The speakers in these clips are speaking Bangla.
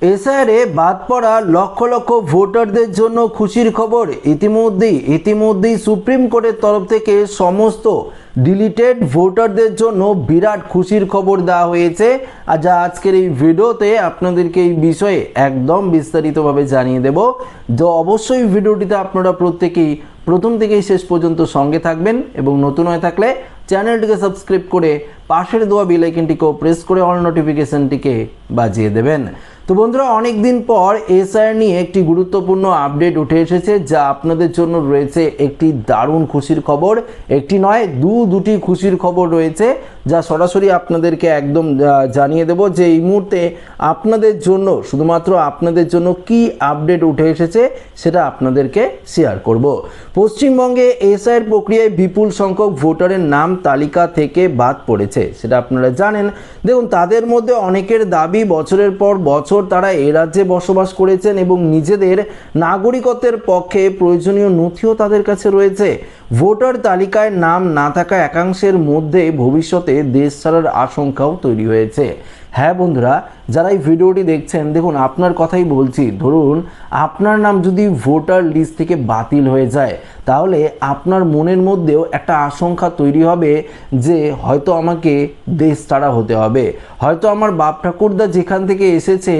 এসআইআরে বাদ পড়া লক্ষ লক্ষ ভোটারদের জন্য খুশির খবর। ইতিমধ্যেই সুপ্রিম কোর্টের তরফ থেকে সমস্ত ডিলিটেড ভোটারদের জন্য বিরাট খুশির খবর দেওয়া হয়েছে। আর যা আজকের এই ভিডিওতে আপনাদেরকে এই বিষয়ে একদম বিস্তারিতভাবে জানিয়ে দেব। তো অবশ্যই ভিডিওটিতে আপনারা প্রত্যেকেই প্রথম থেকেই শেষ পর্যন্ত সঙ্গে থাকবেন এবং নতুন হয়ে থাকলে চ্যানেলটিকে সাবস্ক্রাইব করে পাশের দেওয়া বেল আইকনটিকেও প্রেস করে অল নোটিফিকেশনটিকে বাজিয়ে দেবেন। তো বন্ধুরা, অনেক দিন পর এসআইআর নিয়ে একটি গুরুত্বপূর্ণ আপডেট উঠে এসেছে, যা আপনাদের জন্য রয়েছে একটি দারুণ খুশির খবর। একটি নয়, দুটি খুশির খবর রয়েছে, যা সরাসরি আপনাদেরকে একদম জানিয়ে দেব যে এই মুহূর্তে আপনাদের জন্য, শুধুমাত্র আপনাদের জন্য কি আপডেট উঠে এসেছে সেটা আপনাদেরকে শেয়ার করব। পশ্চিমবঙ্গে এসআইআর প্রক্রিয়ায় বিপুল সংখ্যক ভোটারের নাম তালিকা থেকে বাদ পড়েছে, সেটা আপনারা জানেন। দেখুন, তাদের মধ্যে অনেকের দাবি বছরের পর বছর তারা এ রাজ্যে বসবাস করেছেন এবং নিজেদের নাগরিকত্বের পক্ষে প্রয়োজনীয় নথিও তাদের কাছে রয়েছে। ভোটার তালিকায় নাম না থাকা একাংশের মধ্যে ভবিষ্যতে দেশ ছাড়ার আশঙ্কাও তৈরি হয়েছে। হ্যাঁ বন্ধুরা, যারা এই ভিডিওটি দেখছেন, দেখুন আপনার কথাই বলছি। ধরুন আপনার নাম যদি ভোটার লিস্ট থেকে বাতিল হয়ে যায়, তাহলে আপনার মনের মধ্যেও একটা আশঙ্কা তৈরি হবে যে হয়তো আমাকে দেশ ছাড়া হতে হবে, হয়তো আমার বাপ ঠাকুরদা যেখান থেকে এসেছে,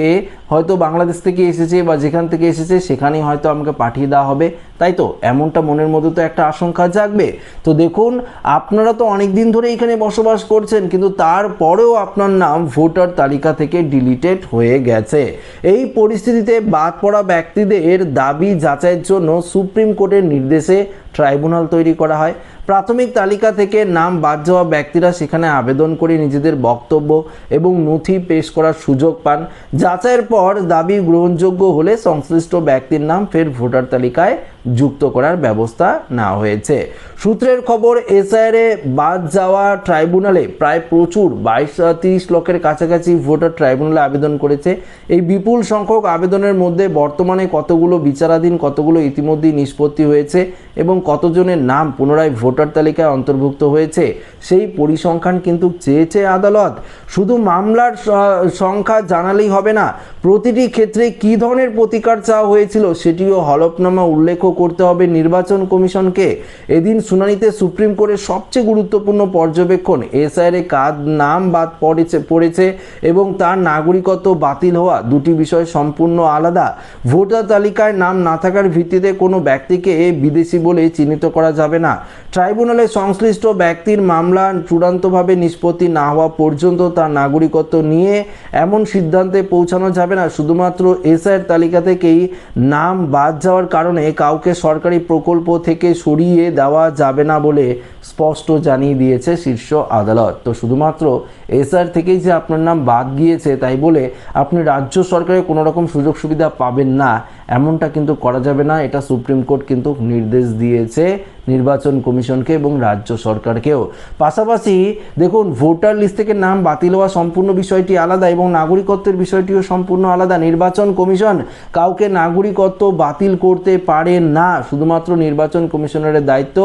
হয়তো বাংলাদেশ থেকে এসেছে বা যেখান থেকে এসেছে সেখানেই হয়তো আমাকে পাঠিয়ে দেওয়া হবে, তাই তো এমনটা মনের মধ্যে তো একটা আশঙ্কা জাগবে। তো দেখুন, আপনারা তো অনেক দিন ধরে এখানে বসবাস করছেন, কিন্তু তারপরেও আপনার নাম ভোটার তালিকা থেকে ডিলিটেড হয়ে গেছে। এই পরিস্থিতিতে বাদ পড়া ব্যক্তিদের দাবি যাচাইয়ের জন্য সুপ্রিম কোর্টের নির্দেশে ট্রাইব্যুনাল তৈরি করা হয়। প্রাথমিক তালিকা থেকে নাম বাদ যাওয়া ব্যক্তিরা সেখানে আবেদন করে নিজেদের বক্তব্য এবং নথি পেশ করার সুযোগ পান। যাচাইয়ের পর দাবি গ্রহণযোগ্য হলে সংশ্লিষ্ট ব্যক্তির নাম ফের ভোটার তালিকায় যুক্ত করার ব্যবস্থা নেওয়া হয়েছে। সূত্রের খবর, এসআইআরে বাদ যাওয়া ট্রাইব্যুনালে প্রায় 30 লক্ষের কাছাকাছি ভোটার ট্রাইব্যুনালে আবেদন করেছে। এই বিপুল সংখ্যক আবেদনের মধ্যে বর্তমানে কতগুলো বিচারাধীন, কতগুলো ইতিমধ্যেই নিষ্পত্তি হয়েছে এবং কতজনের নাম পুনরায় ভোটার তালিকায় অন্তর্ভুক্ত হয়েছে, সেই পরিসংখ্যান কিন্তু চেয়েছে আদালত। শুধু মামলার সংখ্যা জানালেই হবে না, প্রতিটি ক্ষেত্রে কী ধরনের প্রতিকার চাওয়া হয়েছিল সেটিও হলফনামা উল্লেখ করতে হবে নির্বাচন কমিশনকে। এদিন শুনানিতে সুপ্রিম কোর্টের সবচেয়ে গুরুত্বপূর্ণ পর্যবেক্ষণ, এসআইআরে কার নাম বাদ পড়েছে এবং তার নাগরিকত্ব বাতিল হওয়া, দুটি বিষয় সম্পূর্ণ আলাদা। ভোটার তালিকায় নাম না থাকার ভিত্তিতে কোনো ব্যক্তিকে বিদেশি বলে চিহ্নিত করা যাবে না। ট্রাইব্যুনালে সংশ্লিষ্ট ব্যক্তির মামলা চূড়ান্তভাবে নিষ্পত্তি না হওয়া পর্যন্ত তার নাগরিকত্ব নিয়ে এমন সিদ্ধান্তে পৌঁছানো যাবে না। শুধুমাত্র এসআইআর তালিকা থেকেই নাম বাদ যাওয়ার কারণে কাউকে সরকারি প্রকল্প থেকে সরিয়ে দেওয়া যাবে না বলে স্পষ্ট জানিয়ে দিয়েছে শীর্ষ আদালত। তো শুধুমাত্র এসআইআর থেকেই যে আপনার নাম বাদ গিয়েছে তাই বলে আপনি রাজ্য সরকারের কোনো রকম সুযোগ সুবিধা পাবেন না, এমনটা কিন্তু করা যাবে না। এটা সুপ্রিম কোর্ট কিন্তু নির্দেশ দিয়েছে নির্বাচন কমিশনকে এবং রাজ্য সরকারকেও। পাশাপাশি দেখুন, ভোটার লিস্ট থেকে নাম বাতিল হওয়া সম্পূর্ণ বিষয়টি আলাদা এবং নাগরিকত্বের বিষয়টিও সম্পূর্ণ আলাদা। নির্বাচন কমিশন কাউকে নাগরিকত্ব বাতিল করতে পারে না, শুধুমাত্র নির্বাচন কমিশনের দায়িত্ব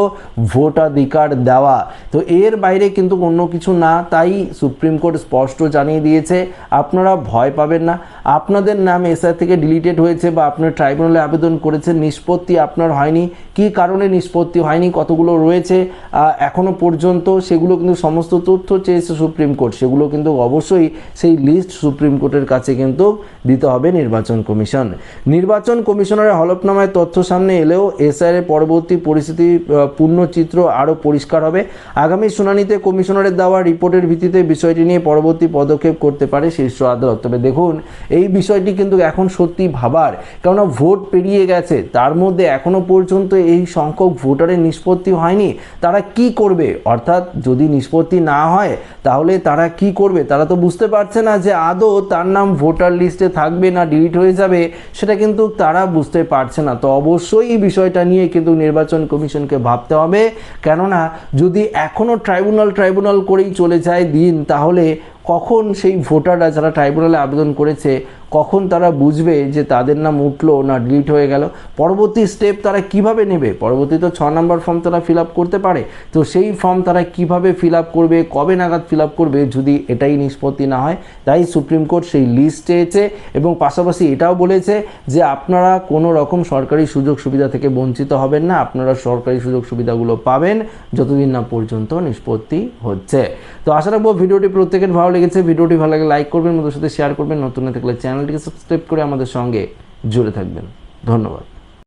ভোটাধিকার দেওয়া। তো এর বাইরে কিন্তু অন্য কিছু না, তাই সুপ্রিম কোর্ট স্পষ্ট জানিয়ে দিয়েছে আপনারা ভয় পাবেন না। আপনাদের নাম এসআইআর থেকে ডিলিটেড হয়েছে বা আপনার ট্রাইব্যুনালে আবেদন করেছেন, নিষ্পত্তি আপনার হয়নি, কী কারণে নিষ্পত্তি হয়নি, কতগুলো রয়েছে এখনো পর্যন্ত, সেগুলো কিন্তু সমস্ত তথ্য চেয়েছে সুপ্রিম কোর্ট, সেগুলো কিন্তু অবশ্যই সেই লিস্ট সুপ্রিম কোর্টের কাছে কিন্তু দিতে হবে নির্বাচন কমিশন। নির্বাচন কমিশনারের হলফনামায় তথ্য সামনে এলেও এসআইআর পরবর্তী পরিস্থিতি পূর্ণ চিত্র আরও পরিষ্কার হবে। আগামী শুনানিতে কমিশনারের দেওয়া রিপোর্টের ভিত্তিতে বিষয়টি নিয়ে পরবর্তী পদক্ষেপ করতে পারে শীর্ষ আদালত। তবে দেখুন, এই বিষয়টি কিন্তু এখন সত্যি ভাবার, কেননা ভোট পেরিয়ে গেছে, তার মধ্যে এখনো পর্যন্ত এই সংখ্যক ভোটারের নিষ্পত্তি হয়নি। তারা কি করবে? অর্থাৎ যদি নিষ্পত্তি না হয় তাহলে তারা কি করবে? তারা তো বুঝতে পারছে না যে আদৌ তার নাম ভোটার লিস্টে থাকবে না ডিলিট হয়ে যাবে, সেটা কিন্তু তারা বুঝতে পারছে না। তো অবশ্যই এই বিষয়টা নিয়ে কিন্তু নির্বাচন কমিশনকে ভাবতে হবে, কেননা যদি এখনও ট্রাইব্যুনাল করেই চলে যায় দিন, তাহলে কখন সেই ভোটাররা যারা ট্রাইব্যুনালে আবেদন করেছে কখন তারা বুঝবে যে তাদের নাম উঠলো না ডিলিট হয়ে গেল, পরবর্তী স্টেপ তারা কিভাবে নেবে, পরবর্তী তো 6 নম্বর ফর্ম তারা ফিল আপ করতে পারে, তো সেই ফর্ম তারা কিভাবে ফিল আপ করবে, কবে নাগাদ ফিল আপ করবে যদি এটাই নিষ্পত্তি না হয়। তাই সুপ্রিম কোর্ট সেই লিস্ট চেয়েছে এবং পাশাপাশি এটাও বলেছে যে আপনারা কোনো রকম সরকারি সুযোগ সুবিধা থেকে বঞ্চিত হবেন না, আপনারা সরকারি সুযোগ সুবিধাগুলো পাবেন যতদিন না পর্যন্ত নিষ্পত্তি হচ্ছে। তো আশা রাখবো ভিডিওটি প্রত্যেকের ভালো লেগেছে। ভিডিওটি ভালো লাগে লাইক করবেন, মধ্যে সাথে শেয়ার করবেন, নতুন থাকলে চ্যানেলটিকে সাবস্ক্রাইব করে আমাদের সঙ্গে জুড়ে থাকবেন। ধন্যবাদ।